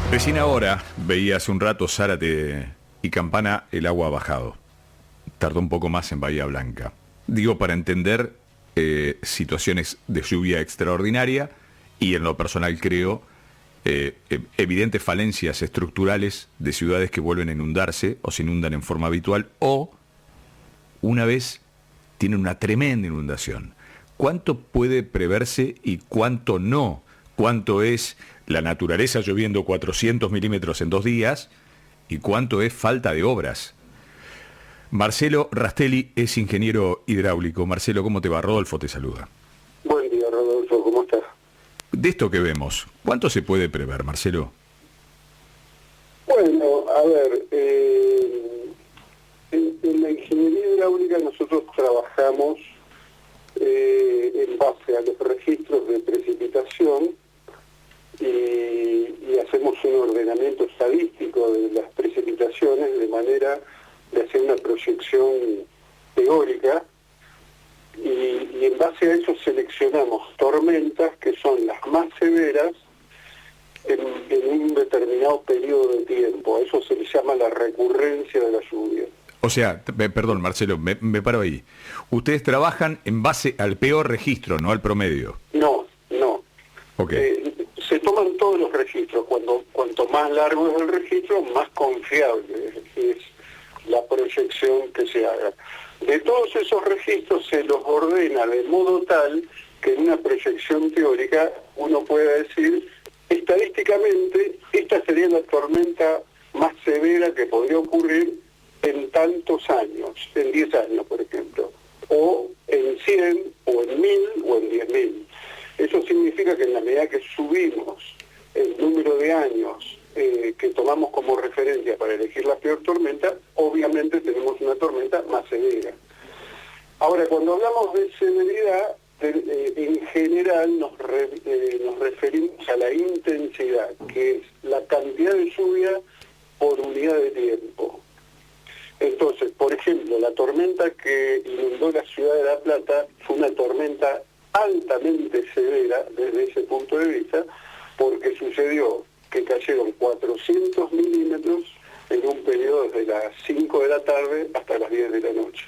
Recién ahora veía hace un rato Zárate y Campana, el agua ha bajado. Tardó un poco más en Bahía Blanca. Digo, para entender situaciones de lluvia extraordinaria y en lo personal creo evidentes falencias estructurales de ciudades que vuelven a inundarse o se inundan en forma habitual o una vez tienen una tremenda inundación. ¿Cuánto puede preverse y cuánto no? ¿Cuánto es la naturaleza lloviendo 400 milímetros en 2 días y cuánto es falta de obras? Marcelo Rastelli es ingeniero hidráulico. Marcelo, ¿cómo te va? Rodolfo te saluda. Buen día, Rodolfo, ¿cómo estás? De esto que vemos, ¿cuánto se puede prever, Marcelo? Bueno, a ver, en la ingeniería hidráulica nosotros trabajamos en base a los registros de precipitación y hacemos un ordenamiento estadístico de las precipitaciones de manera de hacer una proyección teórica y en base a eso seleccionamos tormentas que son las más severas en un determinado periodo de tiempo. A eso se le llama la recurrencia de la lluvia. O sea, perdón Marcelo, me paro ahí. Ustedes trabajan en base al peor registro, no al promedio. No. Okay. Se toman todos los registros. Cuanto más largo es el registro, más confiable es la proyección que se haga. De todos esos registros se los ordena de modo tal que en una proyección teórica uno pueda decir, estadísticamente, esta sería la tormenta más severa que podría ocurrir en tantos años, en 10 años, por ejemplo, o en 100, o en 1000, o en 10.000. Eso significa que en la medida que subimos el número de años que tomamos como referencia para elegir la peor tormenta, obviamente tenemos una tormenta más severa. Ahora, cuando hablamos de severidad, en general nos referimos a la intensidad, que es la cantidad de lluvia por unidad de tiempo. Entonces, por ejemplo, la tormenta que inundó la ciudad de La Plata fue una tormenta altamente severa desde ese punto de vista, porque sucedió que cayeron 400 milímetros en un periodo desde las 5 de la tarde hasta las 10 de la noche.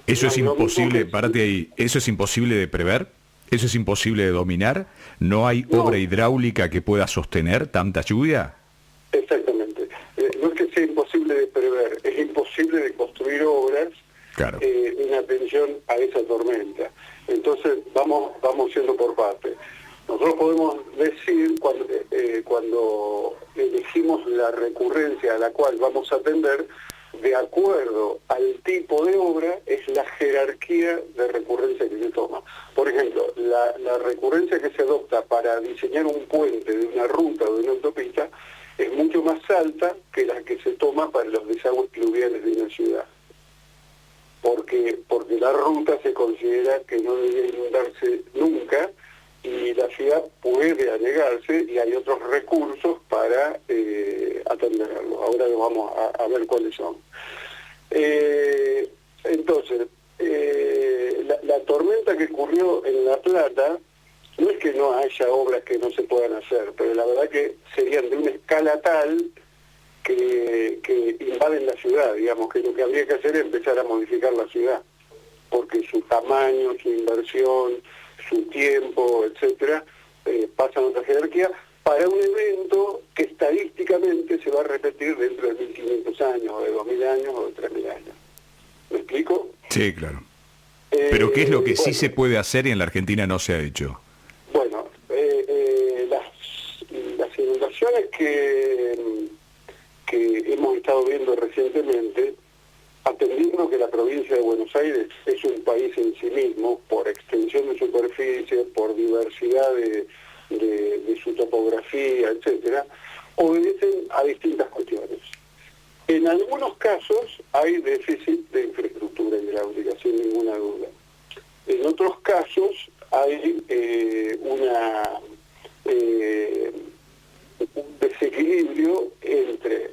Eso es imposible, párate ahí, ¿eso es imposible de prever? ¿Eso es imposible de dominar? ¿No hay obra hidráulica que pueda sostener tanta lluvia? Exactamente. No es que sea imposible de prever, es imposible de construir obras Claro. en atención a esa tormenta. Entonces, vamos yendo por partes. Nosotros podemos decir, cuando elegimos la recurrencia a la cual vamos a atender, de acuerdo al tipo de obra, es la jerarquía de recurrencia que se toma. Por ejemplo, la recurrencia que se adopta para diseñar un puente de una ruta o de una autopista es mucho más alta que la que se toma para los desagües pluviales de una ciudad. Porque la ruta se considera que no debe inundarse nunca y la ciudad puede anegarse y hay otros recursos para atenderlo. Ahora vamos a ver cuáles son. Entonces, la tormenta que ocurrió en La Plata, no es que no haya obras que no se puedan hacer, pero la verdad que serían de una escala tal que invaden la ciudad, digamos, que lo que habría que hacer es empezar a modificar la ciudad, porque su tamaño, su inversión, su tiempo, etcétera, pasan a otra jerarquía para un evento que estadísticamente se va a repetir dentro de 1.500 años, o de 2.000 años, o de 3.000 años. ¿Me explico? Sí, claro. Pero ¿qué es lo que sí se puede hacer y en la Argentina no se ha hecho? Bueno, las inundaciones que hemos estado viendo recientemente, atendiendo que la provincia de Buenos Aires es un país en sí mismo, por extensión de superficie, por diversidad de su topografía, etcétera, obedecen a distintas cuestiones. En algunos casos hay déficit de infraestructura hidráulica, sin ninguna duda. En otros casos hay un desequilibrio entre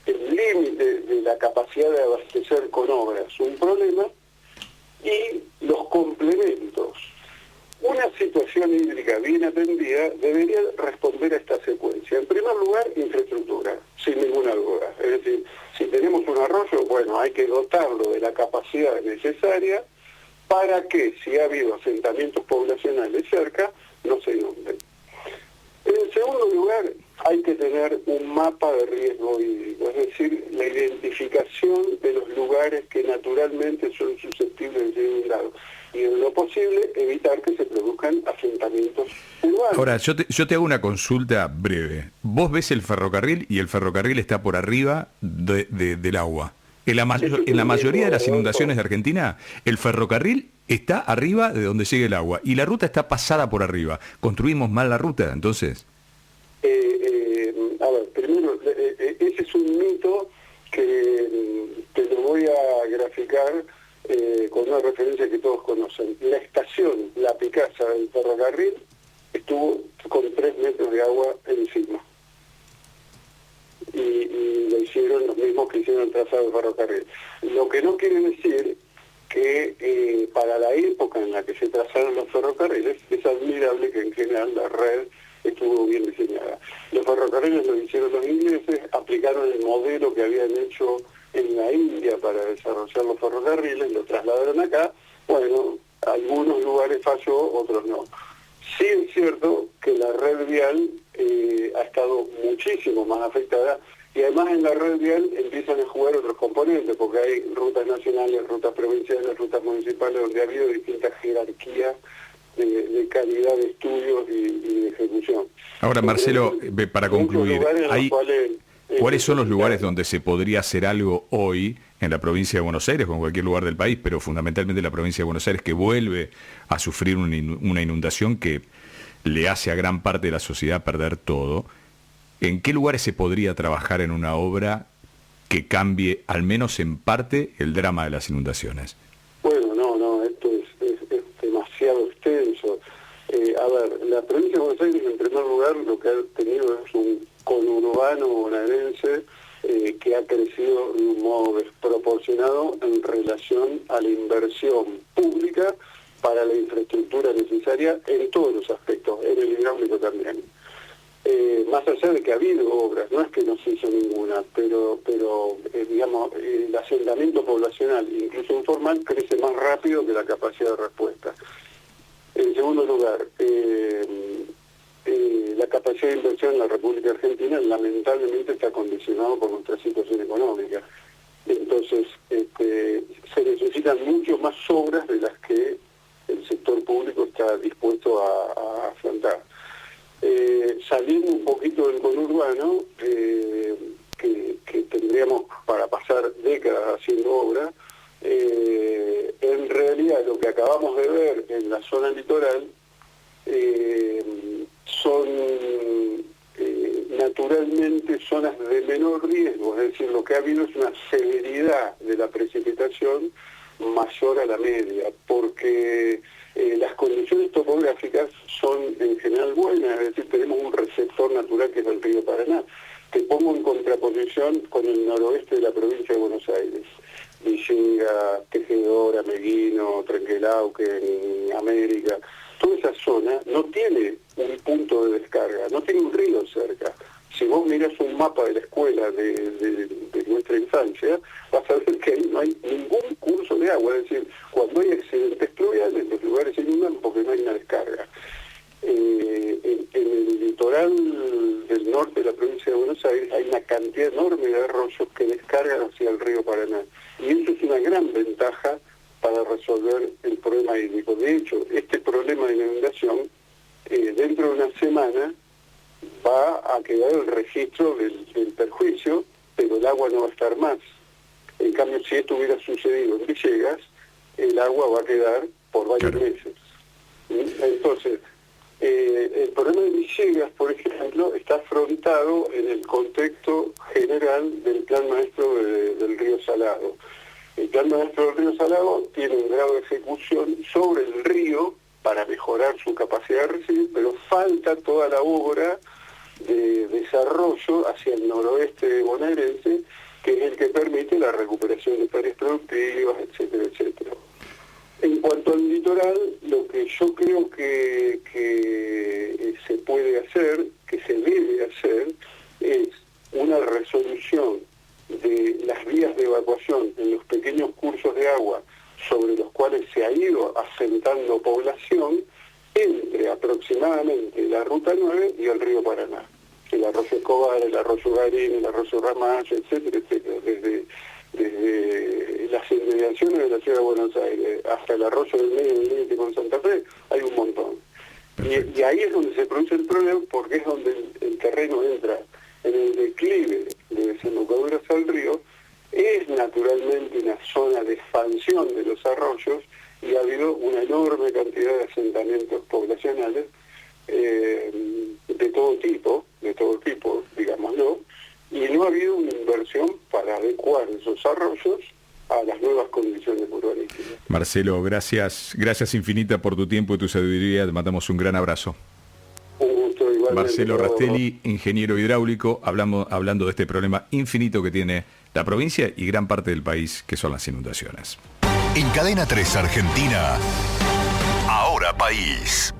el límite de la capacidad de abastecer con obras, un problema, y los complementos. una situación hídrica bien atendida debería responder a esta secuencia. En primer lugar, infraestructura, sin ninguna duda. Es decir, si tenemos un arroyo, bueno, hay que dotarlo de la capacidad necesaria para que, si ha habido asentamientos poblacionales cerca, no se inunden. En segundo lugar, hay que tener un mapa de riesgo hídrico, es decir, la identificación de los lugares que naturalmente son susceptibles de ser inundados. Y en lo posible, evitar que se produzcan asentamientos urbanos. Ahora, yo te hago una consulta breve. Vos ves el ferrocarril y el ferrocarril está por arriba del agua. En la mayoría de las inundaciones de Argentina, el ferrocarril está arriba de donde llega el agua y la ruta está pasada por arriba. ¿Construimos mal la ruta, entonces? A ver, primero, ese es un mito que te lo voy a graficar con una referencia que todos conocen. La estación La Picasa del ferrocarril estuvo con 3 metros de agua encima. Y lo hicieron los mismos que hicieron el trazado del ferrocarril. Lo que no quiere decir que para la época en la que se trazaron los ferrocarriles es admirable que en general la red estuvo bien diseñada. Los ferrocarriles lo hicieron los ingleses, aplicaron el modelo que habían hecho en la India para desarrollar los ferrocarriles, lo trasladaron acá. Bueno, algunos lugares falló, otros no. Sí es cierto que la red vial ha estado muchísimo más afectada, y además en la red vial empiezan a jugar otros componentes, porque hay rutas nacionales, rutas provinciales, rutas municipales, donde ha habido distintas jerarquías de calidad de estudios y de ejecución. Ahora, Marcelo, para concluir, ¿cuáles son los lugares donde se podría hacer algo hoy en la provincia de Buenos Aires o en cualquier lugar del país, pero fundamentalmente en la provincia de Buenos Aires, que vuelve a sufrir una inundación que le hace a gran parte de la sociedad perder todo? ¿En qué lugares se podría trabajar en una obra que cambie, al menos en parte, el drama de las inundaciones? Bueno, no, esto es demasiado extenso. A ver, la provincia de Buenos Aires, en primer lugar, lo que ha tenido es un conurbano bonaerense que ha crecido de un modo desproporcionado en relación a la inversión pública para la infraestructura necesaria en todos los aspectos, en el hidráulico también. Más allá de que ha habido obras, no es que no se hizo ninguna, pero digamos, el asentamiento poblacional, incluso informal, crece más rápido que la capacidad de respuesta. En segundo lugar, la capacidad de inversión en la República Argentina lamentablemente está condicionado por nuestra situación económica. Entonces, se necesitan mucho más obras de las que el sector público está dispuesto a afrontar. Saliendo un poquito del conurbano, que tendríamos para pasar décadas haciendo obra, en realidad lo que acabamos de ver en la zona litoral son naturalmente zonas de menor riesgo, es decir, lo que ha habido es una severidad de la precipitación mayor a la media, porque las condiciones topográficas son en general buenas, es decir, tenemos un receptor natural que es el río Paraná, que pongo en contraposición con el noroeste de la provincia de Buenos Aires. Villegas, Tejedora, Meguino, Trenquelauquen, América, toda esa zona no tiene un punto de descarga, no tiene un río cerca. Si vos miras un mapa de la escuela de nuestra infancia, vas a ver que ahí no hay ningún curso de agua, es decir, cuando hay accidentes pluviales, los lugares se inundan porque no hay una descarga. En el litoral del norte de la provincia de Buenos Aires hay una cantidad enorme de arroyos que descargan hacia el río Paraná. Y eso es una gran ventaja para resolver el problema hídrico. De hecho, este problema de la inundación, dentro de una semana, va a quedar el registro del perjuicio, pero el agua no va a estar más. En cambio, si esto hubiera sucedido en Villegas, el agua va a quedar por varios meses. Entonces, el problema de Villegas, por ejemplo, está afrontado en el contexto general del Plan Maestro del Río Salado. El Plan Maestro del Río Salado tiene un grado de ejecución sobre el río para mejorar su capacidad de recibir, pero falta toda la obra de desarrollo hacia el noroeste bonaerense, que es el que permite la recuperación de áreas productivas, etcétera, etcétera. En cuanto al litoral, lo que yo creo que se puede hacer, que se debe hacer, es una resolución de las vías de evacuación en los pequeños cursos de agua sobre los cuales se ha ido asentando población entre aproximadamente la Ruta 9 y el río Paraná. El arroyo Escobar, el arroyo Garín, el arroyo Ramallo, etcétera, etcétera. Desde las inmediaciones de la ciudad de Buenos Aires hasta el arroyo del medio del límite con Santa Fe, hay un montón. Y ahí es donde se produce el problema, porque es donde el terreno entra en el declive de desembocaduras al río. Es naturalmente una zona de expansión de los arroyos y ha habido una enorme cantidad de asentamientos poblacionales de todo tipo, digámoslo, y no ha habido una inversión para adecuar esos arroyos a las nuevas condiciones urbanísticas. Marcelo, gracias infinita por tu tiempo y tu sabiduría. Te mandamos un gran abrazo. Un gusto igualmente. Marcelo Rastelli, ingeniero hidráulico, hablando de este problema infinito que tiene la provincia y gran parte del país, que son las inundaciones. En Cadena 3 Argentina, Ahora País.